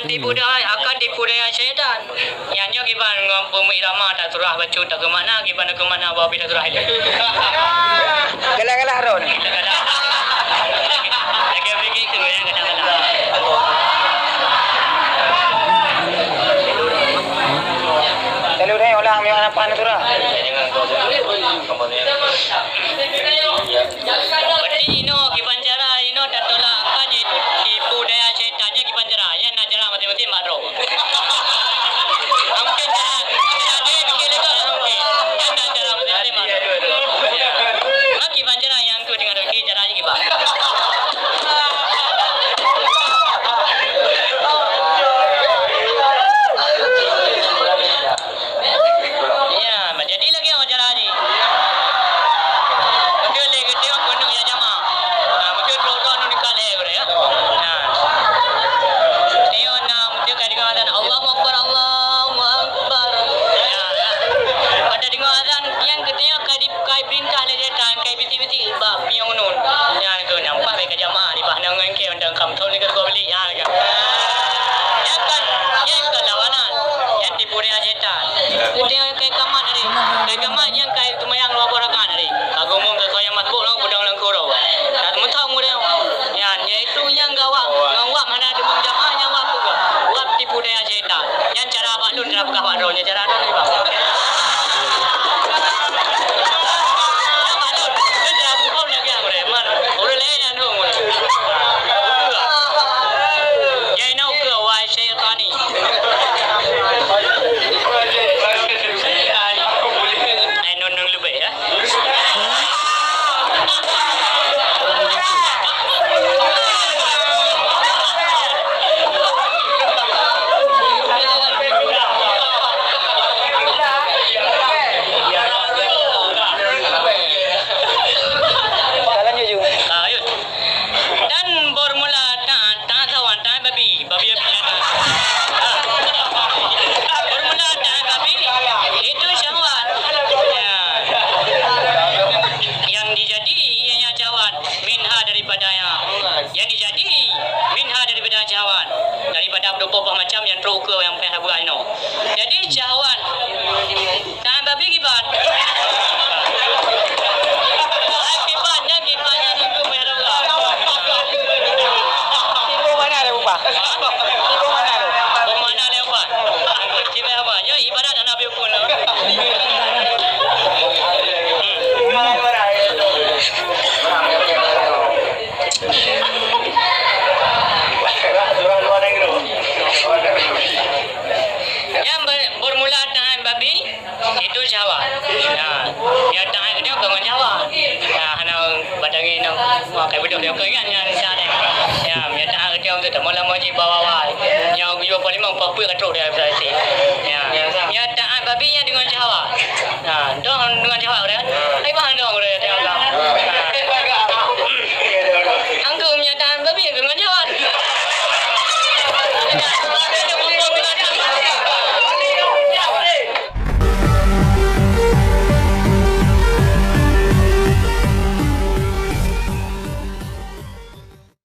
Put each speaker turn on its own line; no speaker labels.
tipu daya akan tipu daya syaitan. Yang kiban bumi irama tak surah bacu tak ke mana kiban ke mana bawa kita surah ile.
Galah-galah ron.
Lagi pergi ke yang galah-galah.
Lalu dah ulang mi apa nak surah.
Berarti ino kiban cara ino tak tolak kan itu tipu daya syaitannya kiban cara yang nak cara mati-mati makro. Mungkin cara dia fikir lagi mungkin yang nak cara mati-mati makro. Mak kiban cara yang tu dengan lagi caranya kiban.